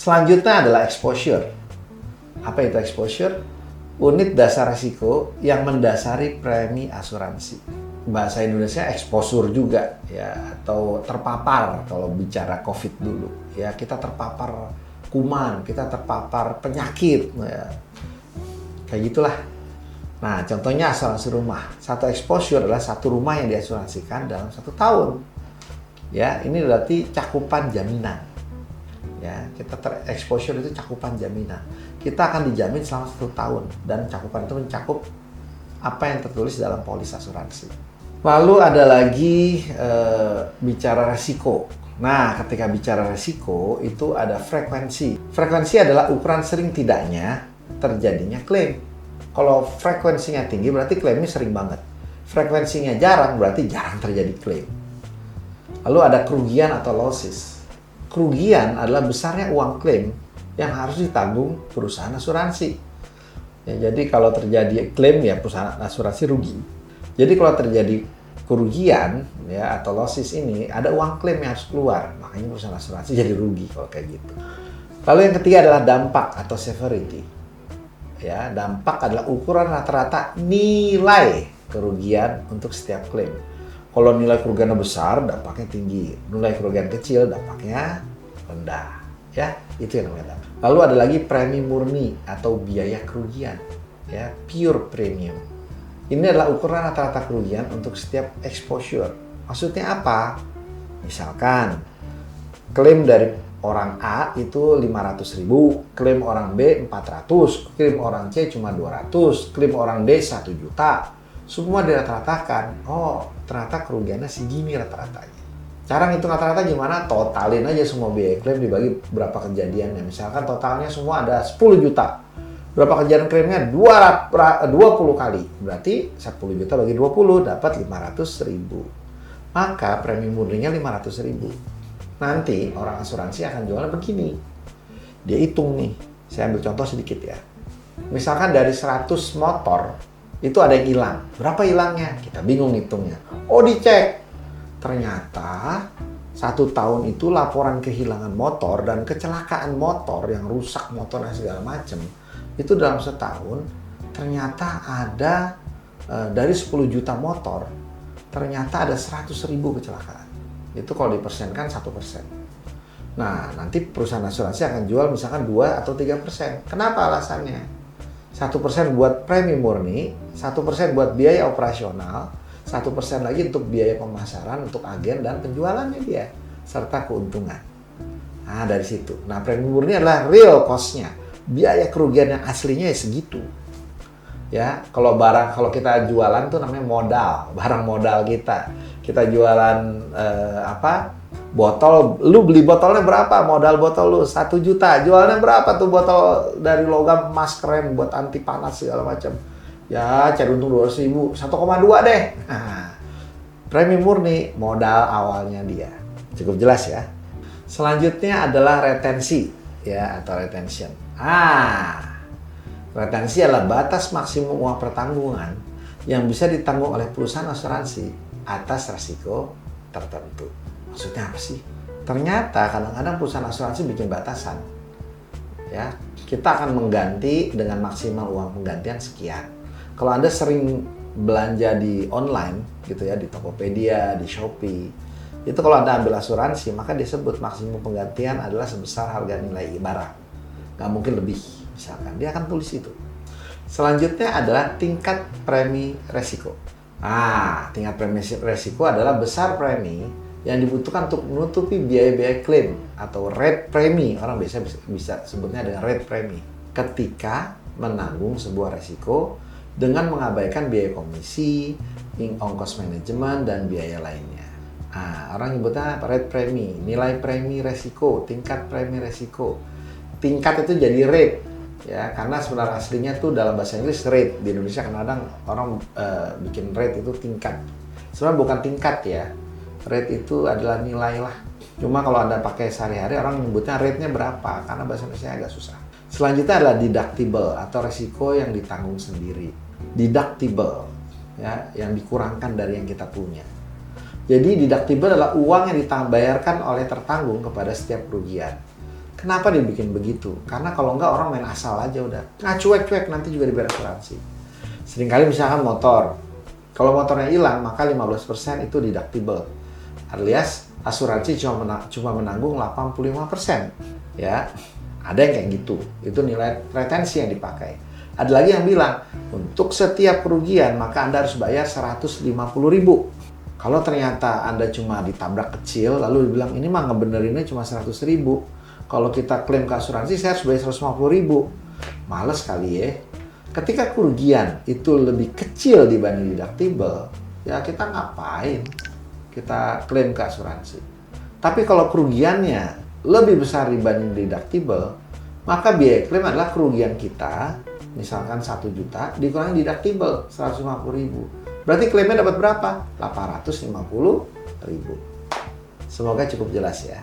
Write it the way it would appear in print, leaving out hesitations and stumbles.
Selanjutnya adalah exposure. Apa itu exposure? Unit dasar risiko yang mendasari premi asuransi. Bahasa Indonesia exposure juga ya, atau terpapar kalau bicara COVID dulu. Ya, kita terpapar kuman, kita terpapar penyakit ya. Kayak gitulah. Nah, contohnya asuransi rumah. Satu exposure adalah satu rumah yang diasuransikan dalam 1 tahun. Ya, ini berarti cakupan jaminan. Ya, kita exposure itu cakupan jaminan. Kita akan dijamin selama 1 tahun dan cakupan itu mencakup apa yang tertulis dalam polis asuransi. Lalu ada lagi bicara resiko. Nah, ketika bicara resiko itu ada frekuensi. Frekuensi adalah ukuran sering tidaknya terjadinya klaim. Kalau frekuensinya tinggi berarti klaimnya sering banget. Frekuensinya jarang berarti jarang terjadi klaim. Lalu ada kerugian atau losses. Kerugian adalah besarnya uang klaim yang harus ditanggung perusahaan asuransi. Ya, jadi kalau terjadi klaim ya perusahaan asuransi rugi. Jadi kalau terjadi kerugian ya atau losses ini ada uang klaim yang harus keluar. Makanya perusahaan asuransi jadi rugi kalau kayak gitu. Lalu yang ketiga adalah dampak atau severity. Ya, dampak adalah ukuran rata-rata nilai kerugian untuk setiap klaim. Kalau nilai kerugiannya besar, dampaknya tinggi. Nilai kerugian kecil, dampaknya rendah. Ya, itu yang namanya dampak. Lalu ada lagi premi murni atau biaya kerugian. Ya, pure premium. Ini adalah ukuran rata-rata kerugian untuk setiap exposure. Maksudnya apa? Misalkan, klaim dari orang A itu 500.000, klaim orang B 400, klaim orang C cuma 200, klaim orang D 1 juta. Semua dirata-ratakan. Oh, ternyata kerugiannya segini rata-ratanya. Cara ngitung rata-rata gimana? Totalin aja semua biaya klaim dibagi berapa kejadiannya. Misalkan totalnya semua ada 10 juta. Berapa kejadian klaimnya? 20 kali. Berarti 10 juta bagi 20 dapat 500.000. Maka premi murninya 500.000. Nanti orang asuransi akan jualnya begini. Dia hitung nih. Saya ambil contoh sedikit ya. Misalkan dari 100 motor, itu ada yang hilang. Berapa hilangnya? Kita bingung hitungnya. Oh, dicek. Ternyata 1 tahun itu laporan kehilangan motor dan kecelakaan motor yang rusak motornya segala macam. Itu dalam setahun ternyata ada dari 10 juta motor, ternyata ada 100.000 kecelakaan. Itu kalau dipersenkan 1%. Nah, nanti perusahaan asuransi akan jual misalkan 2 atau 3%. Kenapa alasannya? 1% buat premi murni, 1% buat biaya operasional, 1% lagi untuk biaya pemasaran, untuk agen dan penjualannya dia, serta keuntungan. Nah, dari situ. Nah, premi murni adalah real cost-nya. Biaya kerugian yang aslinya ya segitu. Ya, kalau kita jualan tuh namanya modal, barang modal kita. Kita jualan botol, lu beli botolnya berapa? Modal botol lu 1 juta. Jualnya berapa tuh botol dari logam emas keren buat anti panas segala macam. Ya, cari untung 200.000, 1,2 deh. Nah, premi murni modal awalnya dia. Cukup jelas ya. Selanjutnya adalah retensi ya atau retention. Retensi adalah batas maksimum uang pertanggungan yang bisa ditanggung oleh perusahaan asuransi atas resiko tertentu. Maksudnya apa sih? Ternyata kadang-kadang perusahaan asuransi bikin batasan. Ya, kita akan mengganti dengan maksimal uang penggantian sekian. Kalau Anda sering belanja di online gitu ya, di Tokopedia, di Shopee, itu kalau Anda ambil asuransi, maka disebut maksimum penggantian adalah sebesar harga nilai barang. Nggak mungkin lebih, misalkan. Dia akan tulis itu. Selanjutnya adalah tingkat premi resiko. Tingkat premi resiko adalah besar premi yang dibutuhkan untuk menutupi biaya-biaya klaim atau rate premi. Orang biasa bisa sebutnya dengan rate premi. Ketika menanggung sebuah resiko dengan mengabaikan biaya komisi, ongkos manajemen, dan biaya lainnya. Orang nyebutnya rate premi, nilai premi resiko, tingkat premi resiko. Tingkat itu jadi rate. Ya, karena sebenarnya aslinya tuh dalam bahasa Inggris rate. Di Indonesia kadang-kadang orang bikin rate itu tingkat. Sebenarnya bukan tingkat ya. Rate itu adalah nilai lah. Cuma kalau Anda pakai sehari-hari orang menyebutnya rate-nya berapa karena bahasa Indonesia agak susah. Selanjutnya adalah deductible atau resiko yang ditanggung sendiri. Deductible ya, yang dikurangkan dari yang kita punya. Jadi deductible adalah uang yang dibayarkan oleh tertanggung kepada setiap kerugian. Kenapa dibikin begitu? Karena kalau nggak orang main asal aja udah. Nggak cuek-cuek nanti juga dibayar asuransi. Seringkali misalkan motor. Kalau motornya hilang maka 15% itu deductible. Alias asuransi cuma menanggung 85%. Ya, ada yang kayak gitu. Itu nilai retensi yang dipakai. Ada lagi yang bilang, untuk setiap kerugian maka Anda harus bayar 150.000. Kalau ternyata Anda cuma ditabrak kecil, lalu dibilang, ini mah ngebenerinnya cuma 100.000. Kalau kita klaim ke asuransi, saya harus bayar 150.000. Males kali ya. Ketika kerugian itu lebih kecil dibanding deductible, ya kita ngapain? Kita klaim ke asuransi. Tapi kalau kerugiannya lebih besar dibanding deductible, maka biaya klaim adalah kerugian kita, misalkan 1 juta, dikurangi deductible 150.000. Berarti klaimnya dapat berapa? 850.000. Semoga cukup jelas ya.